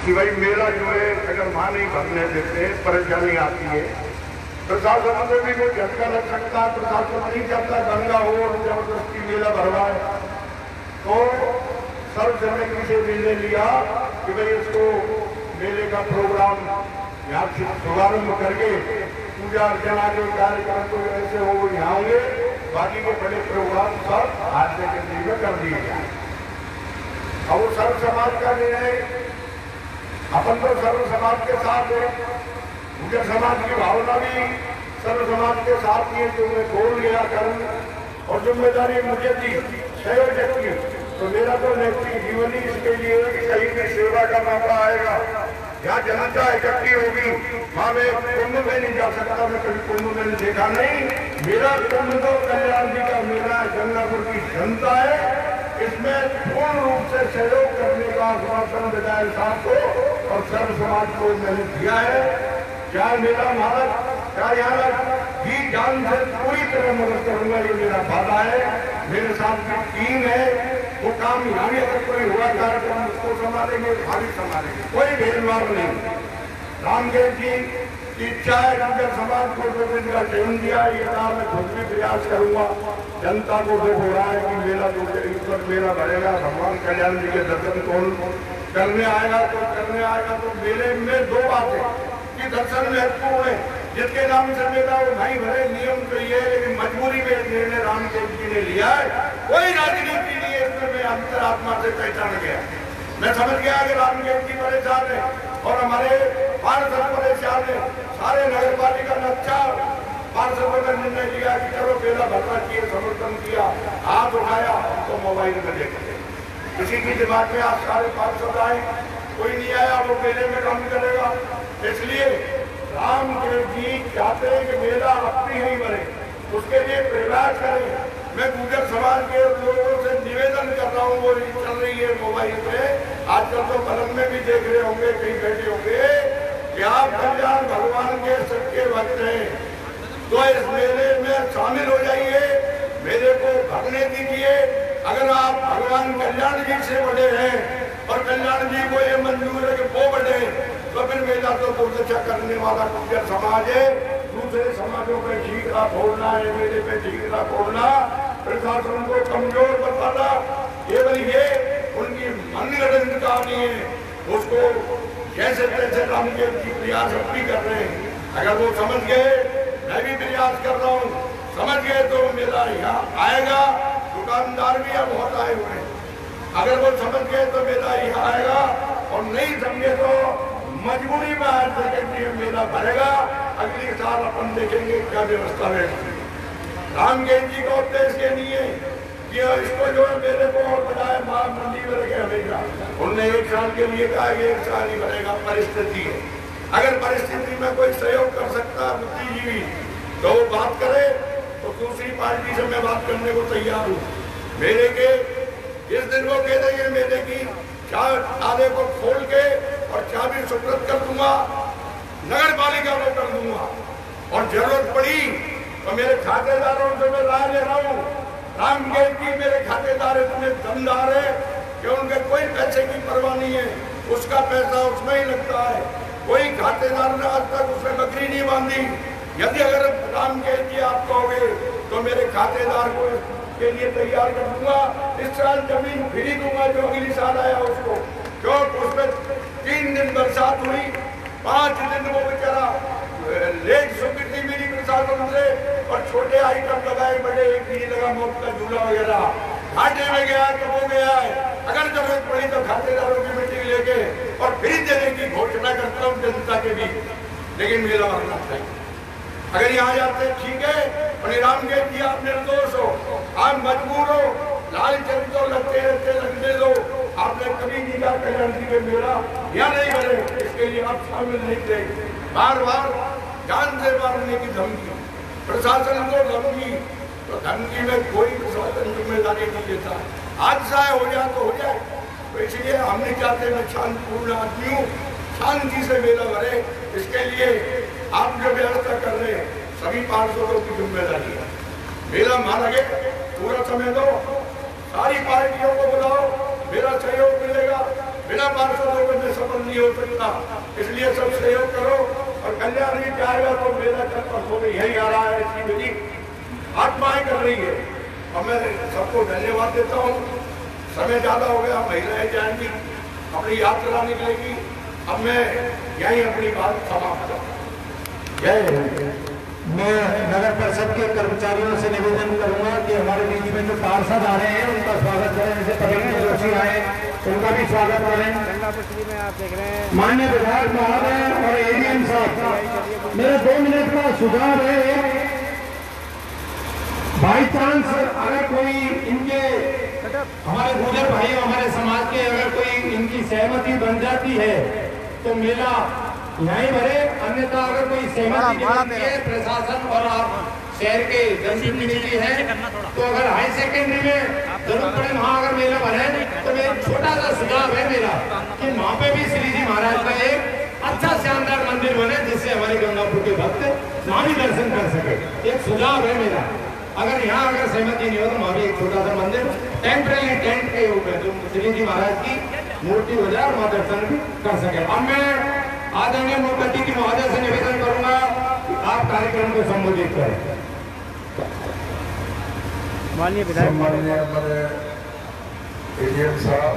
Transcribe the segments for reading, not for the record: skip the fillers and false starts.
कि भाई मेला जो है अगर वहां नहीं भरने देते परेशानी आती है। प्रशासन से भी कोई झटका लग सकता है, प्रशासन नहीं चाहता गंगा हो और जबरदस्ती मेला भरवाए। तो सर्व समिति से निर्णय लिया कि भाई इसको मेले का प्रोग्राम यहाँ से शुभारंभ करके पूजा अर्चना के कार्यक्रम तो ऐसे हो यहाँ होंगे, बाकी के बड़े प्रोग्राम सब आज के दिन में कर दिए जाए। अब वो सर्व समाज का निर्णय, अपन तो सर्व समाज के साथ है, मुझे समाज की भावना भी सर्व समाज के साथ ही है, जो मैं बोल गया करूँ और जिम्मेदारी मुझे दी सहयोग की, तो मेरा तो नैतिक जीवन ही इसके लिए कि कहीं भी सेवा का मौका आएगा, यहाँ जनता इकट्ठी होगी, वहाँ मैं कुंभ में नहीं जा सकता, मैं कभी कुंभ में देखा नहीं। मेरा कुंभ तो कल्याण जी का मेला गंगापुर की जनता है, इसमें पूर्ण रूप से सहयोग करने का आश्वासन विधायक साहब को और सर्व समाज को मैंने दिया है। क्या मेरा भारत क्या यहाँ जी जान से पूरी तरह मदद करूंगा, ये मेरा वादा है। मेरे साथ की टीम है, वो काम यहाँ भी अगर कोई हुआ कार्यक्रम उसको संभालेंगे, भाभी संभालेंगे, कोई भेदभाव नहीं। रामदेव जी की इच्छा है गुर्जर समाज को 2 दिन का टाइम दिया, ये काम मैं खुद भी प्रयास करूंगा। जनता को दुख हो रहा है कि मेला 2 दिन पर मेला भरेगा, भगवान कल्याण जी के दर्शन कौन करने आएगा, तो करने आएगा। तो मेले में 2 बातें कि दर्शन महत्वपूर्ण है, जिसके नाम से मेला वो नहीं भरे, नियम तो ये है, लेकिन मजबूरी में निर्णय रामदेव जी ने लिया है, कोई राजनीति नहीं है इसमें। मैं अंतरात्मा से पहचान गया, मैं समझ गया कि रामदेव जी परेशान है और हमारे पार्षद परेशान है। सारे नगर पालिका ने अच्छा पार्षदों ने निर्णय लिया कि चलो मेला भरना चाहिए, समर्थन किया, हाथ उठाया, तो मोबाइल में देखते किसी की दिमाग में आज सारे पार्षद आए, कोई नहीं आया, वो मेले में काम करेगा। इसलिए रामदेव जी चाहते हैं कि मेला अपनी ही बने, उसके लिए प्रयास करें। मैं गुर्जर समाज के लोगों से निवेदन कर रहा हूँ, वो चल रही है मोबाइल पे, आजकल तो कलम में भी देख रहे होंगे, कहीं बैठे होंगे कि आप कल्याण भगवान के सच्चे भक्त हैं, तो इस मेले में शामिल हो जाइए, मेले को भरने दीजिए। अगर आप भगवान कल्याण जी से बड़े हैं और कल्याण जी को ये मंजूर है कि वो बढ़े, तो फिर मेला तो बहुत अच्छा करने वाला गुर्जर समाज है। दूसरे समाजों पे ठीकरा फोड़ना है, मेले पे ठीकरा फोड़ना, प्रशासन को कमजोर बताना, केवल ये उनकी मनगढ़ंत कहानी है। उसको जैसे तैसे रामदेव जी प्रयास भी कर रहे हैं, अगर वो समझ गए, मैं भी प्रयास कर रहा हूँ, समझ गए तो मेला यहाँ आएगा। दुकानदार भी अब बहुत आए हुए हैं, अगर वो समझ गए तो मेला यहाँ आएगा, और नहीं समझे तो मजबूरी में आज सेकेंडरी मेला भरेगा। अगली साल अपन देखेंगे क्या व्यवस्था है। रामदेव जी का उद्देश्य के लिए कि इसको जो है मेले को और बढ़ाए, महामंडी भरेगा हमेशा। उन्होंने 1 साल के लिए कहा कि 1 साल ही भरेगा, परिस्थिति है। अगर परिस्थिति में कोई सहयोग कर सकता है बुद्धिजीवी तो वो बात करे, तो दूसरी पार्टी से मैं बात करने को तैयार हूँ। मेले के जिस दिन वो कह देंगे मेले की ताले को खोल के और चाबी सुपुर्द कर दूंगा, नगर पालिका को कर दूंगा, और जरूरत पड़ी तो मेरे खातेदारों से मैं राय ले रहा हूँ। रामदेव जी मेरे खातेदार इतने दमदार है कि उनके कोई पैसे की परवाह नहीं है, उसका पैसा उसमें ही लगता है। कोई खातेदार ने आज तक उसने बकरी नहीं बांधी। यदि अगर रामदेव जी आप कहोगे तो मेरे खातेदार को के लिए तैयार कर दूंगा। इस साल जमीन फ्री दूंगा जो अगली साल आया उसको, क्योंकि उसमें 3 दिन बरसात हुई, 5 दिन वो बेचारा लेट स्वीकृति मिली प्रशासन से, और छोटे आइटम लगाए, बड़े एक नहीं लगा, मौत का झूला वगैरह, घाटे में गया तो वो गया है। अगर जरूरत पड़ी तो खातेदारों की मीटिंग लेके और फ्री देने की घोषणा करता हूँ जनता के बीच, लेकिन मेला भरना चाहिए। अगर यहाँ जाते ठीक है, और रामदेव जी आप निर्दोष हो, आप मजबूर हो, लाल चंद तो लगते लगने दो, आपने कभी नहीं कहा कल्याण जी के मेला या नहीं भरे, इसके लिए आप शामिल नहीं थे। बार बार जान से मारने की धमकी, प्रशासन को धमकी, तो धमकी में कोई प्रशासन जिम्मेदारी नहीं लेता। हादसा हो जाए तो हो जाए, तो इसलिए हम नहीं चाहते, मैं शांतिपूर्ण आदमी हूँ, शांति से मेला भरे। इसके लिए आप जो व्यवस्था कर रहे हैं सभी पार्षदों की जिम्मेदारी है। मेला मान लगे, पूरा समय दो, सारी पार्टियों को बुलाओ, मेरा सहयोग मिलेगा। बिना पार्षदों में सफल नहीं हो सकता। करूंगा। इसलिए सब सहयोग करो और कल्याण जी चाहेगा तो मेरा कल परसों में यही आ रहा है, इसकी मेरी आत्माएं कर रही है। और मैं सबको धन्यवाद देता हूँ। समय ज्यादा हो गया, महिलाएं जाएंगी, अपनी यात्रा निकलेगी। अब मैं यही अपनी बात समाप्त करूँ। जय हिंद। मैं नगर परिषद के कर्मचारियों से निवेदन करूंगा कि हमारे बीच में जो पार्षद आ रहे हैं उनका स्वागत करें। जैसे प्रवीण जोशी आए उनका भी स्वागत करें। में आप देख रहे हैं माननीय विधायक महोदय और एडीएम साहब, मेरा 2 मिनट का सुझाव है, बाई चांस अगर कोई इनके हमारे गुजर भाई हमारे समाज के अगर कोई इनकी सहमति बन जाती है तो मेला यहीं भरे, अन्यथा अगर कोई सहमति नहीं बनती है प्रशासन और आप शहर के जनप्रतिनिधि है तो अगर हाई सेकेंडरी में जरूरत पड़े वहाँ अगर मेला भरे तो मेरा छोटा सा सुझाव है मेरा कि वहाँ पे भी श्री जी महाराज का एक अच्छा शानदार मंदिर बने जिससे हमारे गंगापुर के भक्त वहाँ भी दर्शन कर सके। एक सुझाव है मेरा, अगर यहाँ अगर सहमति नहीं हो तो वहाँ भी एक छोटा सा मंदिर टेम्परेरी टेंट के ऊपर जो श्री जी महाराज की मूर्ति हो जाए और वहाँ दर्शन भी कर सके। अब मैं आदरणीय मुख्य अतिथि महोदय से निवेदन करूंगा कि आप कार्यक्रम को संबोधित करें। माननीय विधायक हमारे एडीएम साहब,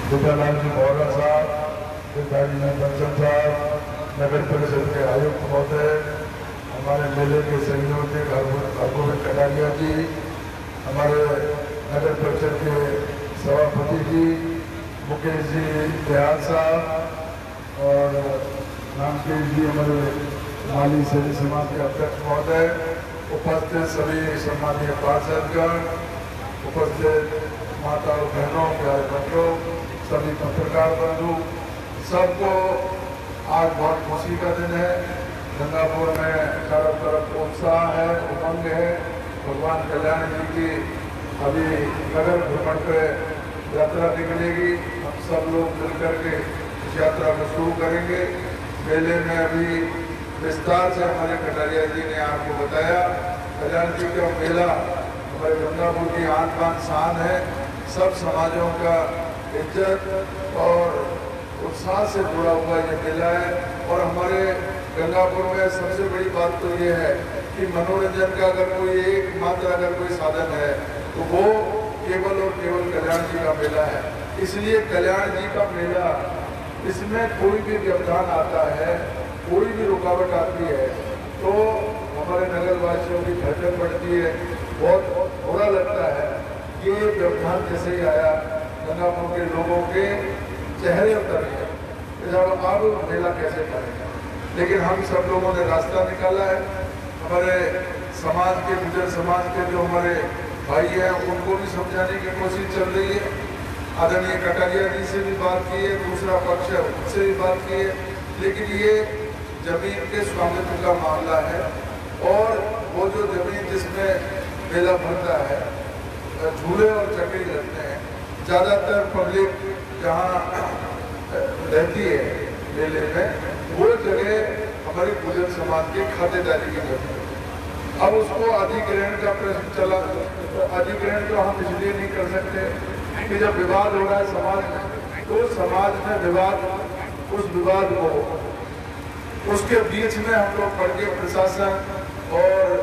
दुर्गालाल जी मौर्य साहब, बच्चन साहब, नगर परिषद के आयुक्त महोदय, हमारे मेले के सहयोगी हरगोविंद कटारिया जी, हमारे नगर परिषद के सभापति जी मुकेश जी बिहार साहब और नामकेश जी हमारे माली सेवी समाज के अध्यक्ष महोदय, उपस्थित सभी सम्मानीय पार्षदगण, उपस्थित माता और बहनों, प्यारे बच्चों, सभी पत्रकार बंधु, सबको आज बहुत खुशी का दिन है। गंगापुर में चारों तरफ उत्साह है, उमंग है। भगवान कल्याण जी की अभी नगर भ्रमण पे यात्रा निकलेगी। हम सब लोग मिलकर के इस यात्रा को शुरू करेंगे। मेले में अभी विस्तार से हमारे कटारिया जी ने आपको बताया, कल्याण जी का मेला हमारे गंगापुर की आन बान शान है। सब समाजों का इज्जत और उत्साह से जुड़ा हुआ ये मेला है। और हमारे गंगापुर में सबसे बड़ी बात तो ये है कि मनोरंजन का अगर कोई एकमात्र अगर कोई साधन है तो वो केवल और केवल कल्याण जी का मेला है। इसलिए कल्याण जी का मेला, इसमें कोई भी व्यवधान आता है, कोई भी रुकावट आती है तो हमारे नगरवासियों की धड़कन बढ़ती है, बहुत बुरा लगता है। ये व्यवधान जैसे ही आया गंगापुर के लोगों के चेहरे उतर गए, जब अब मेला कैसे करेंगे। लेकिन हम सब लोगों ने रास्ता निकाला है। हमारे समाज के, गुजर समाज के जो हमारे भाई हैं उनको भी समझाने की कोशिश चल रही है। आदरणीय कटारिया जी से भी बात की है, दूसरा पक्ष है उससे भी बात की है। लेकिन ये जमीन के स्वामित्व का मामला है और वो जो जमीन जिसमें मेला भरता है, झूले और चक्री लगते हैं, ज़्यादातर पब्लिक जहाँ रहती है मेले में वो जगह हमारे गुजर समाज के खातेदारी की जगह। अब उसको अधिग्रहण का प्रश्न चला, तो अधिग्रहण तो हम इसलिए नहीं कर सकते कि जब विवाद हो रहा है समाज में, तो समाज में विवाद, उस विवाद को उसके बीच में हम लोग पढ़ के प्रशासन और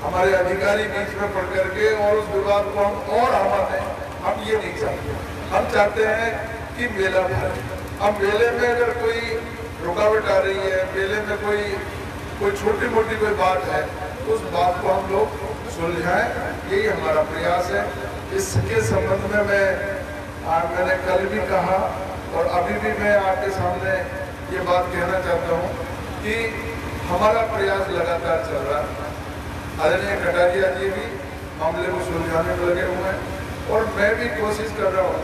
हमारे अधिकारी बीच में पढ़ करके और उस विवाद को हम और हवा दें, हम ये नहीं चाहते। हम चाहते हैं कि मेला भरे। अब मेले में अगर कोई रुकावट आ रही है, मेले में कोई छोटी मोटी कोई बात है तो उस बात को हम लोग सुलझाएं, यही हमारा प्रयास है। इसके संबंध में मैंने कल भी कहा और अभी भी मैं आपके सामने ये बात कहना चाहता हूँ कि हमारा प्रयास लगातार चल रहा है। आदरणीय कटारिया जी भी मामले को सुलझाने में लगे हुए हैं और मैं भी कोशिश कर रहा हूँ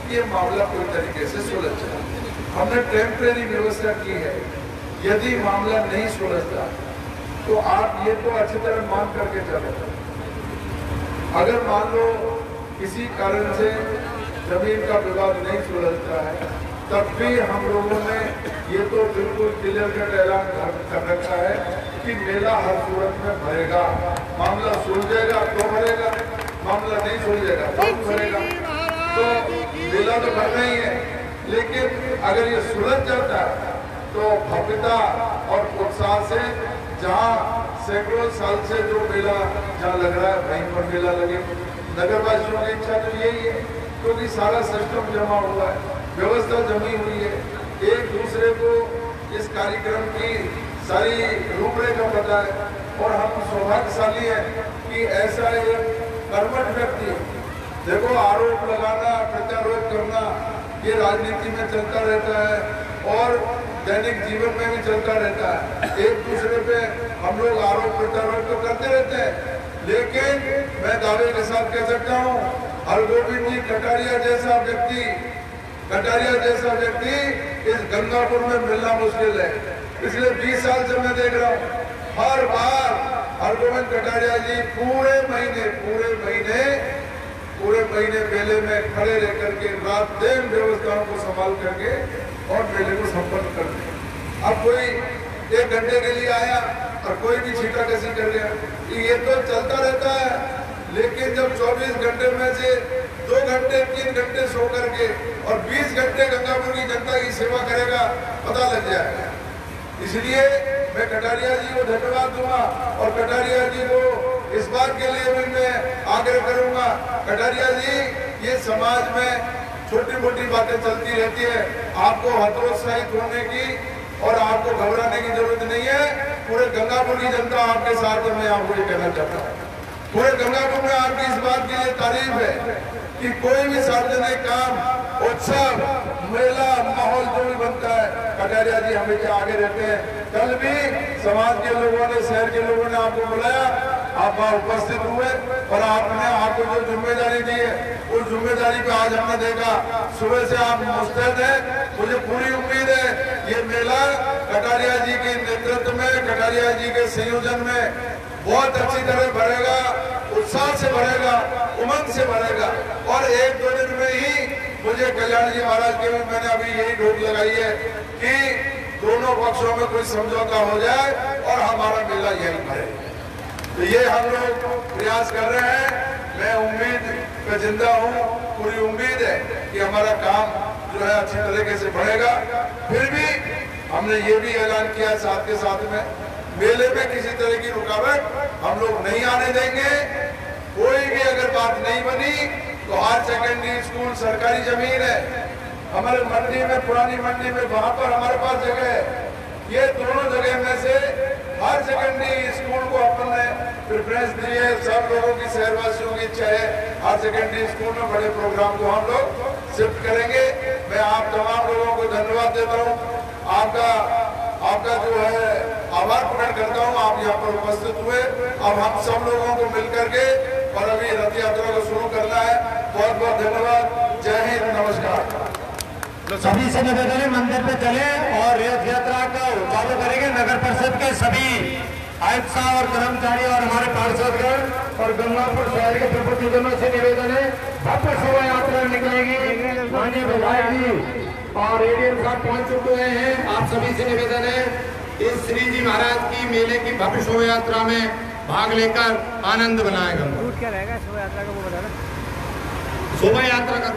कि ये मामला कोई तरीके से सुलझ जाए। हमने टेम्परेरी व्यवस्था की है। यदि मामला नहीं सुलझता तो आप ये तो अच्छी तरह मान करके चलो, अगर मान लो किसी कारण से जमीन का विवाद नहीं सुलझता है तब भी हम लोगों ने ये तो बिल्कुल क्लियर कट ऐलान कर रखा है कि मेला हर सूरत में भरेगा। मामला सुलझेगा तो भरेगा, मामला नहीं सुलझेगा तो भरेगा। तो मेला तो भरना ही है, लेकिन अगर ये सुलझ जाता है तो भव्यता और उत्साह से जहाँ सैकड़ों साल से जो मेला जहाँ लग रहा है वहीं पर मेला लगे। नगरवासियों की इच्छा तो यही है, क्योंकि सारा सिस्टम जमा हुआ है, व्यवस्था जमी हुई है, एक दूसरे को इस कार्यक्रम की सारी रूपरेखा पता है। और हम सौभाग्यशाली हैं कि ऐसा एक कर्मठ व्यक्ति, देखो आरोप लगाना, प्रत्यारोप करना ये राजनीति में चलता रहता है और दैनिक जीवन में भी चलता रहता है। एक दूसरे पे हम लोग आरोप प्रत्यारोप तो करते रहते हैं, लेकिन मैं दावे के साथ कह सकता हूँ हरगोविंद जी कटारिया जैसा व्यक्ति इस गंगापुर में मिलना मुश्किल है। पिछले 20 साल से मैं देख रहा हूँ हर बार हरगोविंद कटारिया जी पूरे महीने मेले में खड़े रह करके रात दिन व्यवस्थाओं को संभाल करके और मेले को संपन्न करते हैं। अब कोई 1 घंटे के लिए आया और कोई भी छींटाकशी कर गया, ये तो चलता रहता है। लेकिन जब 24 घंटे में से 2 घंटे 3 घंटे सो करके और 20 घंटे गंगापुर की जनता की सेवा करेगा, पता लग जाएगा। इसलिए मैं कटारिया जी को धन्यवाद दूंगा और कटारिया जी को इस बात के लिए भी मैं आग्रह करूंगा, कटारिया जी ये समाज में छोटी मोटी बातें चलती रहती है, आपको हतोत्साहित होने की और आपको घबराने की जरूरत नहीं है। पूरे गंगापुर की जनता आपके साथ है, मैं आपको ये कहना चाहता हूँ। पूरे गंगापुर में आपकी इस बात के लिए तारीफ है कि कोई भी सार्वजनिक काम, उत्सव, मेला, माहौल जो भी बनता है, कटारिया जी हमेशा आगे रहते हैं। कल भी समाज के लोगों ने, शहर के लोगों ने आपको बुलाया, आप वहाँ उपस्थित हुए और आपने आपको जो जिम्मेदारी दी है उस जिम्मेदारी को आज हमने देखा। सुबह से आप मुस्तैद हैं। मुझे पूरी उम्मीद है ये मेला कटारिया जी के नेतृत्व में, कटारिया जी के संयोजन में बहुत अच्छी तरह भरेगा, उत्साह से भरेगा, उमंग से भरेगा। और 1-2 दिन में ही मुझे कल्याण जी महाराज के भी मैंने अभी यही रोक लगाई है कि दोनों पक्षों में कोई समझौता हो जाए और हमारा मेला यही भरे। तो ये हम लोग प्रयास कर रहे हैं। मैं उम्मीद पे जिंदा हूँ, पूरी उम्मीद है कि हमारा काम जो है अच्छी तरीके से बढ़ेगा। फिर भी हमने ये भी ऐलान किया साथ के साथ में, मेले में किसी तरह की रुकावट हम लोग नहीं आने देंगे। कोई भी अगर बात नहीं बनी तो हायर सेकेंडरी स्कूल सरकारी जमीन है, हमारे मंडी में, पुरानी मंडी में, वहां पर हमारे पास जगह है। ये दोनों जगह में से हायर सेकेंडरी स्कूल को अपन ने प्रेफरेंस दी है। सब लोगों की, शहरवासियों की इच्छा है हायर सेकेंडरी स्कूल में बड़े प्रोग्राम को हम लोग शिफ्ट करेंगे। मैं आप तमाम लोगों को धन्यवाद देता हूँ, आपका जो है आभार प्रकट करता हूँ। आप यहाँ पर उपस्थित हुए। अब हम सब लोगों को मिलकर के और अभी रथ यात्रा को शुरू करना है। बहुत बहुत धन्यवाद। जय हिंद, नमस्कार। सभी से निवेदन है मंदिर पे चले और रथ यात्रा को चालू करेंगे। नगर परिषद के सभी आयुक्त और कर्मचारी और हमारे पार्षदगण और गंगापुर शहर के प्रबुद्धजनों से निवेदन है, भव्य शोभा यात्रा निकलेगी। माननीय विधायक जी और एडीएम साहब पहुंच चुके हैं। आप सभी से निवेदन है इस श्री जी महाराज की मेले की भव्य शोभा यात्रा में भाग लेकर आनंद बनाएगा। रूट क्या रहेगा शोभा यात्रा का, वो बताना। शोभा यात्रा का